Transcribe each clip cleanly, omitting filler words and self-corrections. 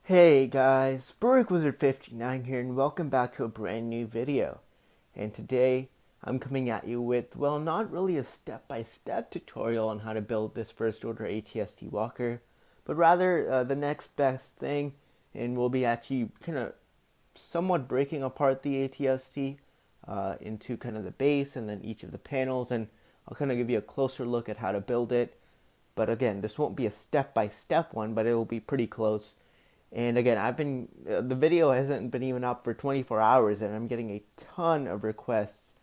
Hey guys, Wizard59 here and welcome back to a brand new video. And today I'm coming at you with, well, not really a step-by-step tutorial on how to build this first order ATST walker, but rather the next best thing, and we'll be actually kind of somewhat breaking apart the ATST into kind of the base and then each of the panels, and I'll kind of give you a closer look at how to build it. But again, this won't be a step-by-step one, but it will be pretty close. And again, the video hasn't been even up for 24 hours, and I'm getting a ton of requests,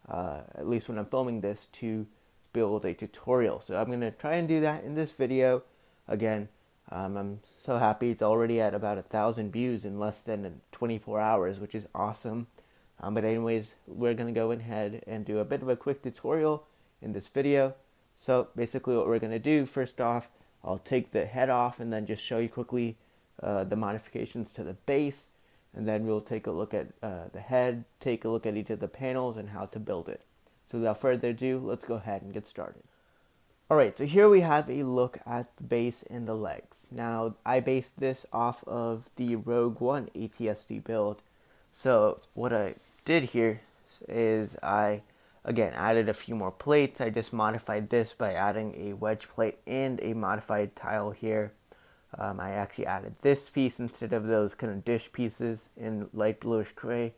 at least when I'm filming this, to build a tutorial. So I'm going to try and do that in this video. Again, I'm so happy it's already at about 1,000 views in less than 24 hours, which is awesome. But anyways, we're going to go ahead and do a bit of a quick tutorial in this video. So basically what we're going to do, first off, I'll take the head off and then just show you quickly the modifications to the base, and then we'll take a look at the head, take a look at each of the panels and how to build it. So without further ado, let's go ahead and get started. Alright, so here we have a look at the base and the legs. Now, I based this off of the Rogue One ATSD build. So what I did here is I, again, added a few more plates. I just modified this by adding a wedge plate and a modified tile here. I actually added this piece instead of those kind of dish pieces in light bluish gray.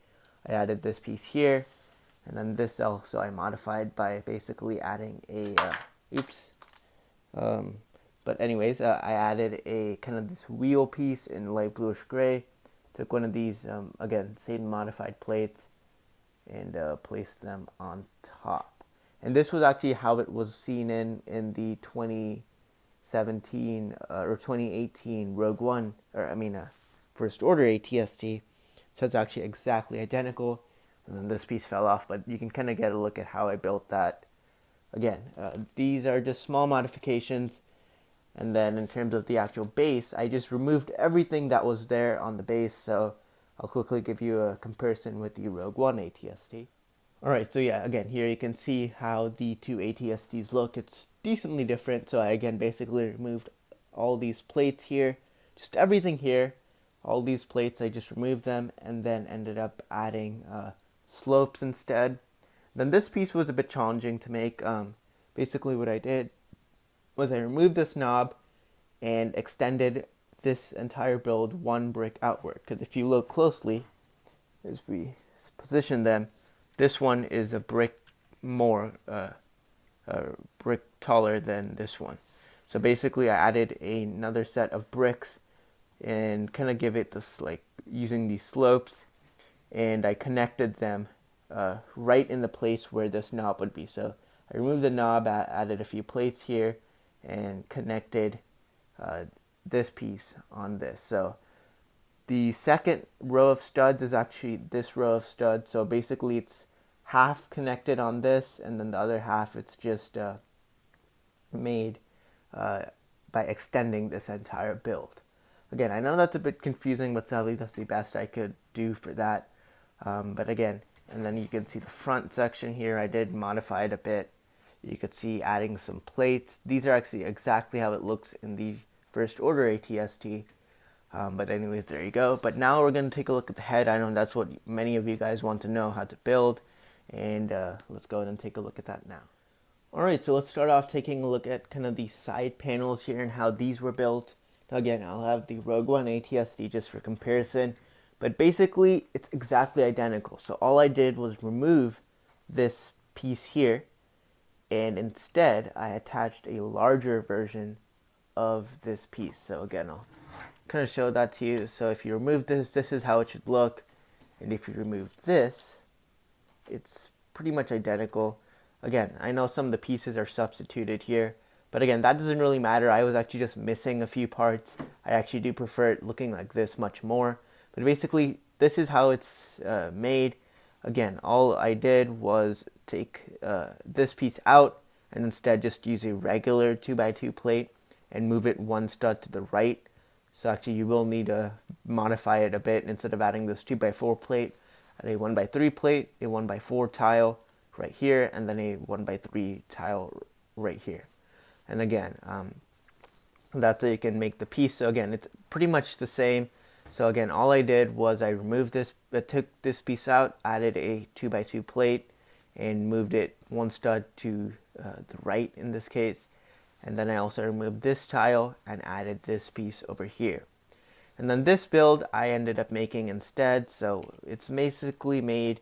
I added this piece here, and then this also I modified by basically adding a, but anyways, I added a kind of this wheel piece in light bluish gray. Took one of these, again, same modified plates, and placed them on top. And this was actually how it was seen in the 2017 or 2018 Rogue One, First Order ATST. So it's actually exactly identical. And then this piece fell off, but you can kind of get a look at how I built that. Again, these are just small modifications. And then in terms of the actual base, I just removed everything that was there on the base. So I'll quickly give you a comparison with the Rogue One ATST. Alright, so yeah, again, here you can see how the two ATSTs look. It's decently different. So I, again, basically removed all these plates here, just everything here. All these plates, I just removed them and then ended up adding slopes instead. Then this piece was a bit challenging to make. Basically what I did was I removed this knob and extended this entire build one brick outward. Because if you look closely, as we position them, this one is a brick more, brick taller than this one. So basically I added another set of bricks and kind of give it this, like, using these slopes, and I connected them right in the place where this knob would be. So I removed the knob, added a few plates here, and connected this piece on this. So the second row of studs is actually this row of studs. So basically it's half connected on this, and then the other half it's just made by extending this entire build. Again, I know that's a bit confusing, but sadly that's the best I could do for that. But again, and then you can see the front section here, I did modify it a bit. You could see adding some plates. These are actually exactly how it looks in the First Order ATST. But anyways, there you go. But now we're going to take a look at the head. I know that's what many of you guys want to know how to build. And let's go ahead and take a look at that now. Alright, so let's start off taking a look at kind of the side panels here and how these were built. Now again, I'll have the Rogue One ATST just for comparison. But basically, it's exactly identical. So all I did was remove this piece here, and instead I attached a larger version of this piece. So again, I'll kind of show that to you. So if you remove this, this is how it should look. And if you remove this, it's pretty much identical. Again, I know some of the pieces are substituted here, but again, that doesn't really matter. I was actually just missing a few parts. I actually do prefer it looking like this much more. But basically, this is how it's made. Again, all I did was take this piece out and instead just use a regular 2x2 plate and move it one stud to the right. So actually you will need to modify it a bit. Instead of adding this 2x4 plate, add a 1x3 plate, a 1x4 tile right here, and then a 1x3 tile right here. And again, that's how you can make the piece. So again, it's pretty much the same. So again, all I did was I removed this, I took this piece out, added a 2x2 plate, and moved it one stud to the right in this case. And then I also removed this tile and added this piece over here. And then this build I ended up making instead, so it's basically made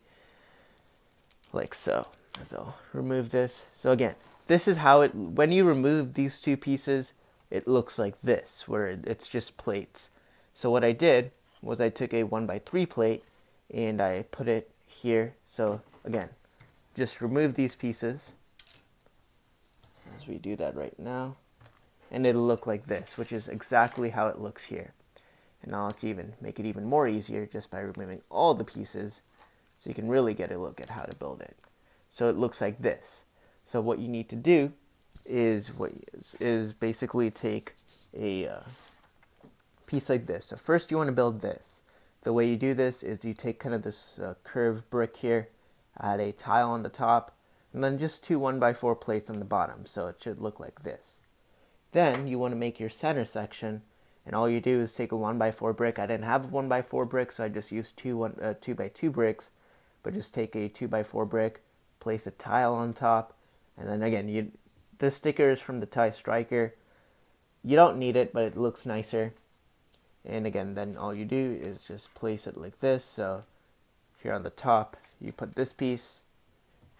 like so. So remove this. So again, this is how it, when you remove these two pieces, it looks like this, where it's just plates. So what I did was I took a 1x3 plate and I put it here. So again, just remove these pieces, as we do that right now, and it'll look like this, which is exactly how it looks here. And I'll even make it even more easier just by removing all the pieces, so you can really get a look at how to build it. So it looks like this. So what you need to do is basically take a piece like this. So first you want to build this. The way you do this is you take kind of this curved brick here, add a tile on the top, and then just two 1x4 plates on the bottom. So it should look like this. Then you want to make your center section, and all you do is take a 1x4 brick. I didn't have a 1x4 brick, so I just used 2x2 bricks, but just take a 2x4 brick, place a tile on top, and then again, this sticker is from the Tie Striker. You don't need it, but it looks nicer. And again, then all you do is just place it like this. So here on the top, you put this piece,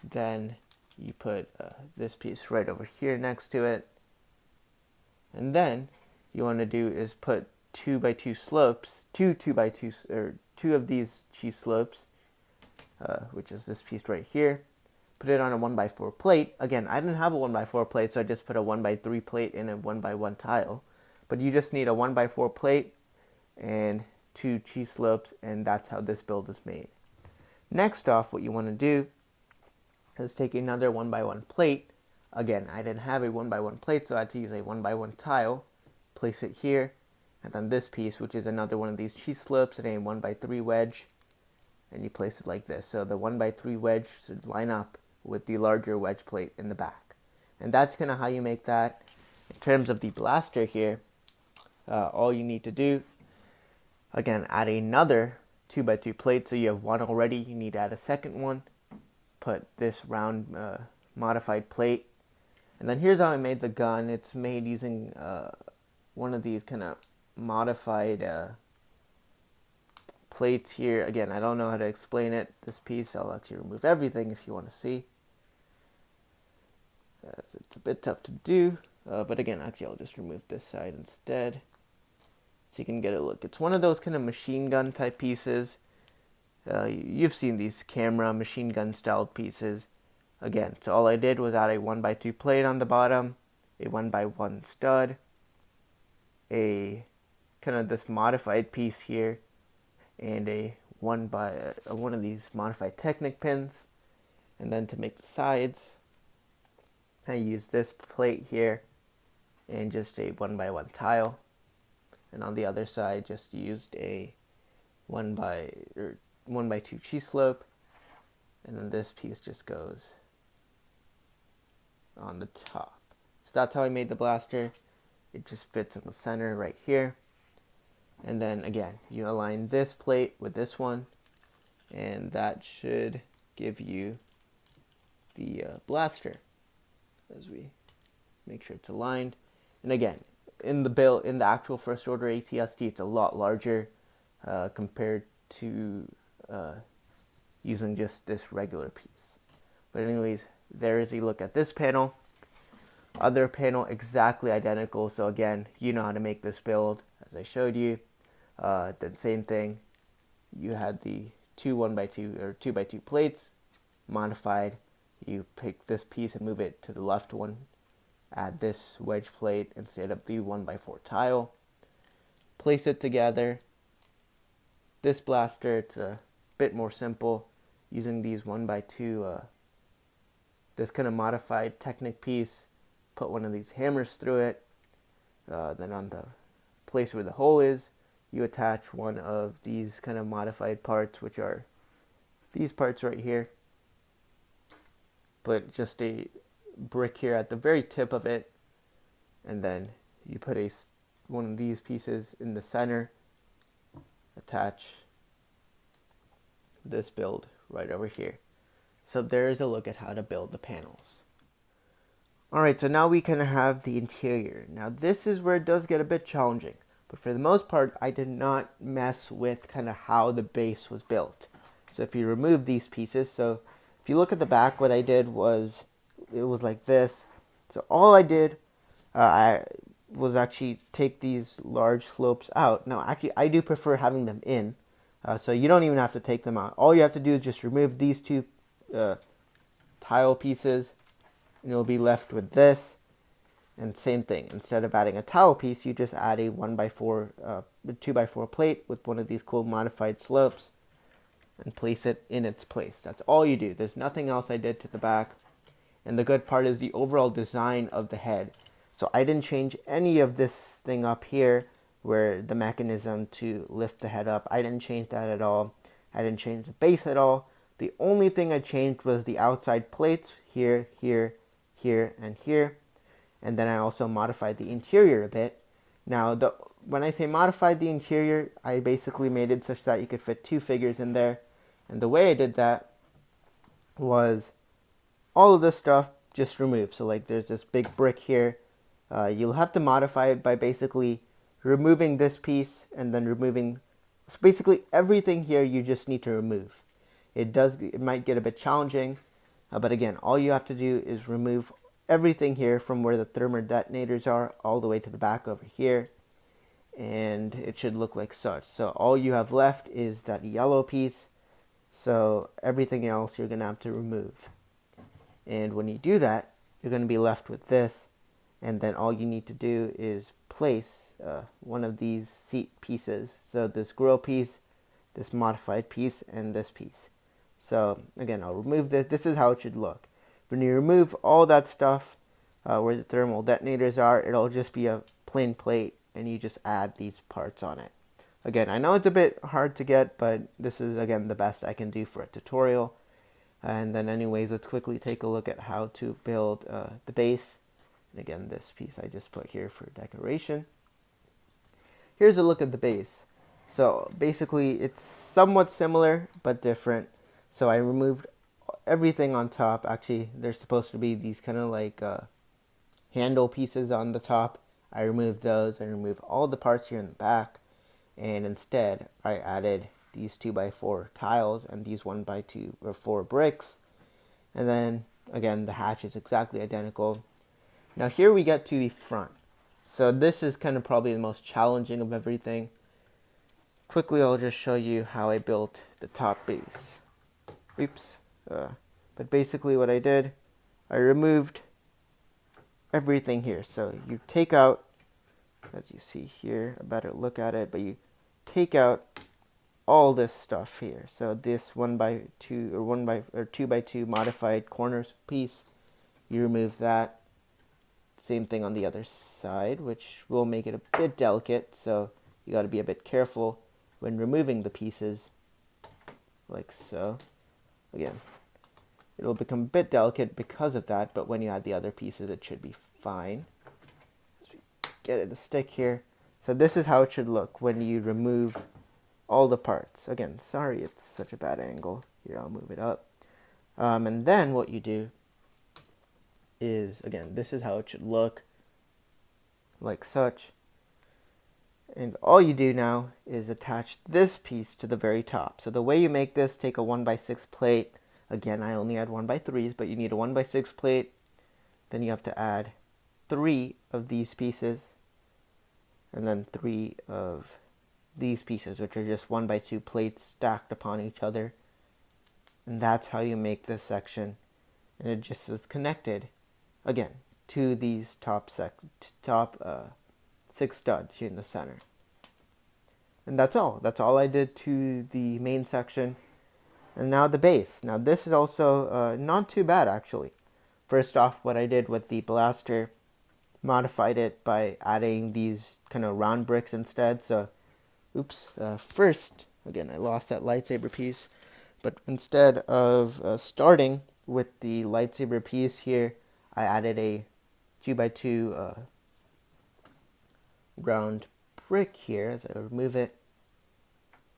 then you put this piece right over here next to it. And then you want to do is put 2x2 slopes, two of these cheese slopes, which is this piece right here. Put it on a 1x4 plate. Again, I didn't have a 1x4 plate, so I just put a 1x3 plate in a 1x1 tile. But you just need a 1x4 plate and two cheese slopes, and that's how this build is made. Next off, what you want to do is take another 1x1 plate. Again, I didn't have a 1x1 plate, so I had to use a 1x1 tile. Place it here, and then this piece, which is another one of these cheese slopes, and a 1x3 wedge, and you place it like this. So the 1x3 wedge should line up with the larger wedge plate in the back. And that's kind of how you make that. In terms of the blaster here, all you need to do, again, add another 2x2 plate. So you have one already, you need to add a second one. Put this round modified plate. And then here's how I made the gun. It's made using one of these kind of modified plates here. Again, I don't know how to explain it. This piece, I'll actually remove everything if you want to see. It's a bit tough to do, but again, actually I'll just remove this side instead, so you can get a look. It's one of those kind of machine gun type pieces. You've seen these camera machine gun styled pieces. Again, so all I did was add a 1x2 plate on the bottom, a 1x1 stud, a kind of this modified piece here, and a one of these modified Technic pins. And then to make the sides, I used this plate here and just a 1x1 tile. And on the other side, just used a 1x2 cheese slope. And then this piece just goes on the top. So that's how I made the blaster. It just fits in the center right here. And then again, you align this plate with this one, and that should give you the blaster, as we make sure it's aligned. And again, in the actual first order ATST, it's a lot larger compared to using just this regular piece. But anyways, there is a look at this panel. Other panel exactly identical. So again, you know how to make this build as I showed you. The same thing. You had the two 1x2 or 2x2 plates modified. You pick this piece and move it to the left one. Add this wedge plate instead of the 1x4 tile. Place it together. This blaster, it's a bit more simple, using these 1x2 this kind of modified Technic piece. Put one of these hammers through it. Then on the place where the hole is, you attach one of these kind of modified parts, which are these parts right here. Put just a brick here at the very tip of it, and then you put one of these pieces in the center, attach this build right over here. So there is a look at how to build the panels. Alright, so now we can have the interior. Now this is where it does get a bit challenging, but for the most part I did not mess with kind of how the base was built. So if you remove these pieces, so if you look at the back, what I did was, it was like this. So all I did, I was actually take these large slopes out. Now actually I do prefer having them in, so you don't even have to take them out. All you have to do is just remove these two tile pieces, and you'll be left with this. And same thing, instead of adding a tile piece, you just add a 1x4, 2x4 plate with one of these cool modified slopes and place it in its place. That's all you do. There's nothing else I did to the back. And the good part is the overall design of the head. So I didn't change any of this thing up here where the mechanism to lift the head up. I didn't change that at all. I didn't change the base at all. The only thing I changed was the outside plates here, here, here, and here. And then I also modified the interior a bit. Now, when I say modified the interior, I basically made it such that you could fit two figures in there. And the way I did that was all of this stuff just removed. So like there's this big brick here. You'll have to modify it by basically removing this piece and then removing, so basically everything here you just need to remove. It might get a bit challenging, but again, all you have to do is remove everything here from where the thermal detonators are all the way to the back over here, and it should look like such. So all you have left is that yellow piece, so everything else you're going to have to remove. And when you do that, you're going to be left with this, and then all you need to do is place one of these seat pieces. So this grill piece, this modified piece, and this piece. So again, I'll remove this. This is how it should look. When you remove all that stuff where the thermal detonators are, it'll just be a plain plate, and you just add these parts on it. Again, I know it's a bit hard to get, but this is, again, the best I can do for a tutorial. And then anyways, let's quickly take a look at how to build the base. And again, this piece I just put here for decoration. Here's a look at the base. So basically, it's somewhat similar, but different. So I removed everything on top. Actually, there's supposed to be these kind of like handle pieces on the top. I removed those. I removed all the parts here in the back, and instead I added these 2x4 tiles and these 1x2 or 4 bricks. And then again, the hatch is exactly identical. Now here we get to the front. So this is kind of probably the most challenging of everything. Quickly, I'll just show you how I built the top base. Oops. But basically what I did, I removed everything here. So you take out, as you see here, a better look at it, but you take out all this stuff here. So this 1x2 or 2x2 modified corners piece, you remove that. Same thing on the other side, which will make it a bit delicate, so you got to be a bit careful when removing the pieces, like so. Again, it'll become a bit delicate because of that, but when you add the other pieces, it should be fine. Get it to stick here. So this is how it should look when you remove all the parts. Again, sorry it's such a bad angle. Here, I'll move it up. And then what you do is, again, this is how it should look, like such. And all you do now is attach this piece to the very top. So the way you make this, take a 1x6 plate. Again, I only had 1x3s, but you need a 1x6 plate. Then you have to add 3 of these pieces, and then 3 of these pieces, which are just 1x2 plates stacked upon each other. And that's how you make this section. And it just is connected, again, to these top 6 studs here in the center. And that's all. That's all I did to the main section. And now the base. Now this is also not too bad, actually. First off, what I did with the blaster, modified it by adding these kind of round bricks instead. So, oops, first, again, I lost that lightsaber piece. But instead of starting with the lightsaber piece here, I added a 2x2 round brick here as I remove it.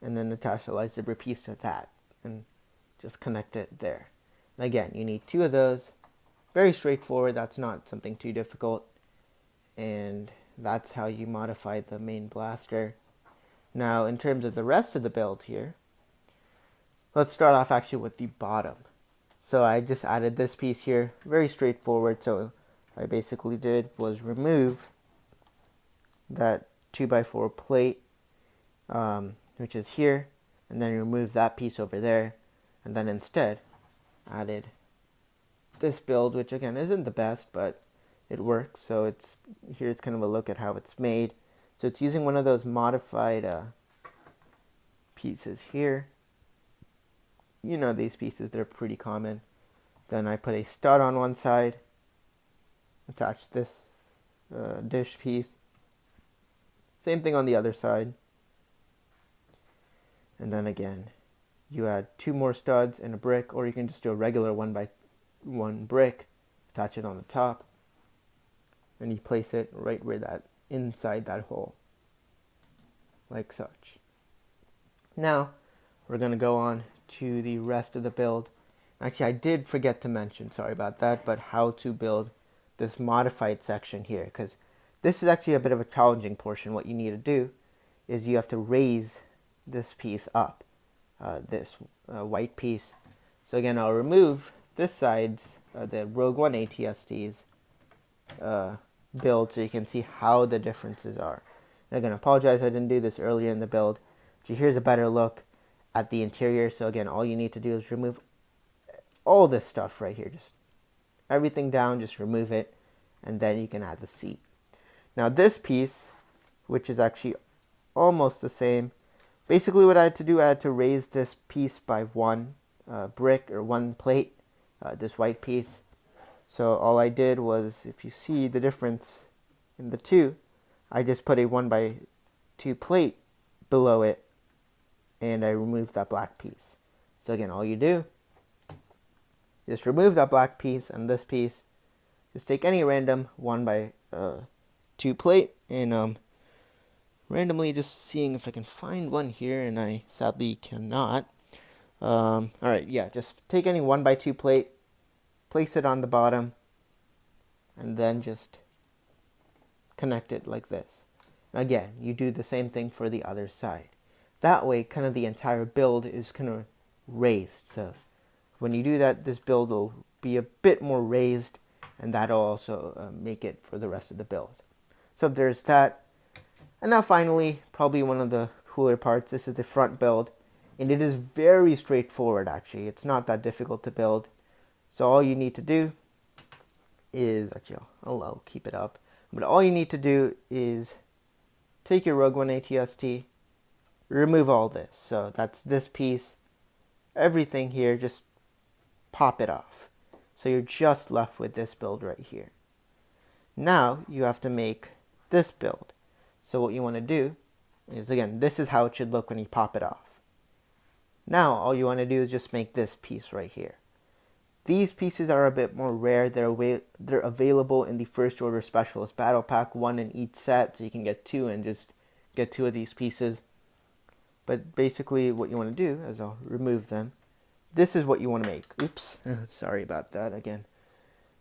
and then attach the light zipper piece to that, and just connect it there. And again, you need 2 of those. Very straightforward, that's not something too difficult. And that's how you modify the main blaster. Now, in terms of the rest of the build here, let's start off actually with the bottom. So I just added this piece here, very straightforward. So what I basically did was remove that 2x4 plate, which is here, and then remove that piece over there, and then instead added this build, which again isn't the best, but it works. So here's kind of a look at how it's made. So it's using one of those modified pieces here. You know these pieces, they're pretty common. Then I put a stud on one side, attach this dish piece. Same thing on the other side. And then again, you add 2 more studs and a brick, or you can just do a regular 1x1 brick, attach it on the top, and you place it right where that, inside that hole, like such. Now, we're going to go on to the rest of the build. Actually, I did forget to mention, sorry about that, but how to build this modified section here, because this is actually a bit of a challenging portion. What you need to do is you have to raise this piece up, this white piece. So again, I'll remove this side's, the Rogue One ATST's build, so you can see how the differences are. And again, I apologize I didn't do this earlier in the build. So here's a better look at the interior. So again, all you need to do is remove all this stuff right here. Just everything down, just remove it, and then you can add the seat. Now this piece, which is actually almost the same, basically what I had to do, I had to raise this piece by 1 brick or 1 plate, this white piece. So all I did was, if you see the difference in the two, I just put a 1x2 plate below it, and I removed that black piece. So again, all you do, just remove that black piece and this piece. Just take any random 1x2 plate, and randomly just seeing if I can find one here, and I sadly cannot. Alright, yeah, just take any 1x2 plate, place it on the bottom, and then just connect it like this. Again, you do the same thing for the other side. That way, kind of the entire build is kind of raised. So when you do that, this build will be a bit more raised, and that'll also make it for the rest of the build. So there's that. And now finally, probably one of the cooler parts, this is the front build. And it is very straightforward actually. It's not that difficult to build. So all you need to do is, actually I'll keep it up. But all you need to do is take your Rogue One ATST, remove all this. So that's this piece, everything here, just pop it off. So you're just left with this build right here. Now you have to make this build. So what you want to do is, again, this is how it should look when you pop it off. Now all you want to do is just make this piece right here. These pieces are a bit more rare. They're available in the First Order Specialist Battle Pack, 1 in each set, so you can get 2 and just get 2 of these pieces. But basically what you want to do is, I'll remove them. This is what you want to make. Oops, sorry about that again.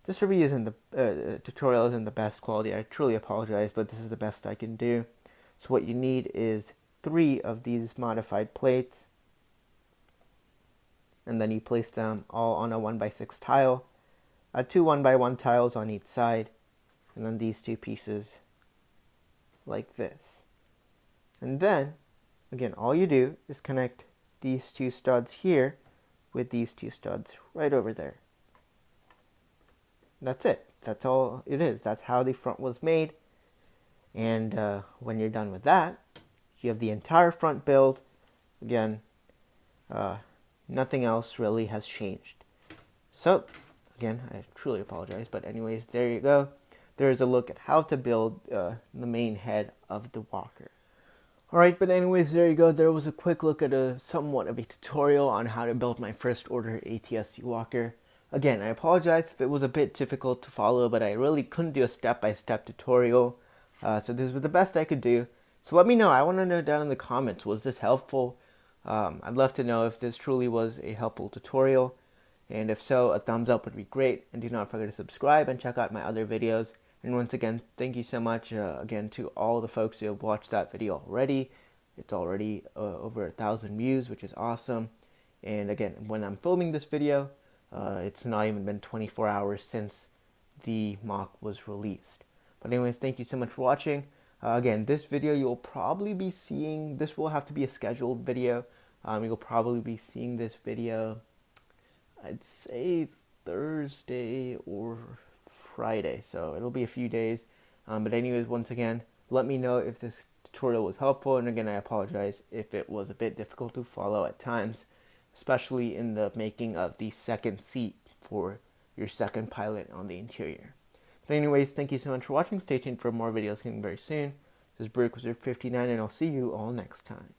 This review isn't the tutorial isn't the best quality. I truly apologize, but this is the best I can do. So what you need is 3 of these modified plates, and then you place them all on a 1x6 tile, 2 1x1 tiles on each side, and then these 2 pieces like this. And then, again, all you do is connect these 2 studs here with these 2 studs right over there. That's it. That's all it is. That's how the front was made. And when you're done with that, you have the entire front build. Again, nothing else really has changed. So, again, I truly apologize. But anyways, there you go. There's a look at how to build the main head of the walker. Alright, but anyways, there you go. There was a quick look at somewhat of a tutorial on how to build my First Order ATST walker. Again, I apologize if it was a bit difficult to follow, but I really couldn't do a step-by-step tutorial. So this was the best I could do. So let me know. I want to know down in the comments, was this helpful? I'd love to know if this truly was a helpful tutorial, and if so, a thumbs up would be great. And do not forget to subscribe and check out my other videos. And once again, thank you so much again to all the folks who have watched that video already. It's already over 1,000 views, which is awesome. And again, when I'm filming this video, it's not even been 24 hours since the MOC was released. But anyways, thank you so much for watching. Again, this video you'll probably be seeing, this will have to be a scheduled video. You'll probably be seeing this video, I'd say Thursday or Friday. So it'll be a few days. But anyways, once again, let me know if this tutorial was helpful. And again, I apologize if it was a bit difficult to follow at times, especially in the making of the second seat for your second pilot on the interior. But anyways, thank you so much for watching. Stay tuned for more videos coming very soon. This is BrickWizard59, and I'll see you all next time.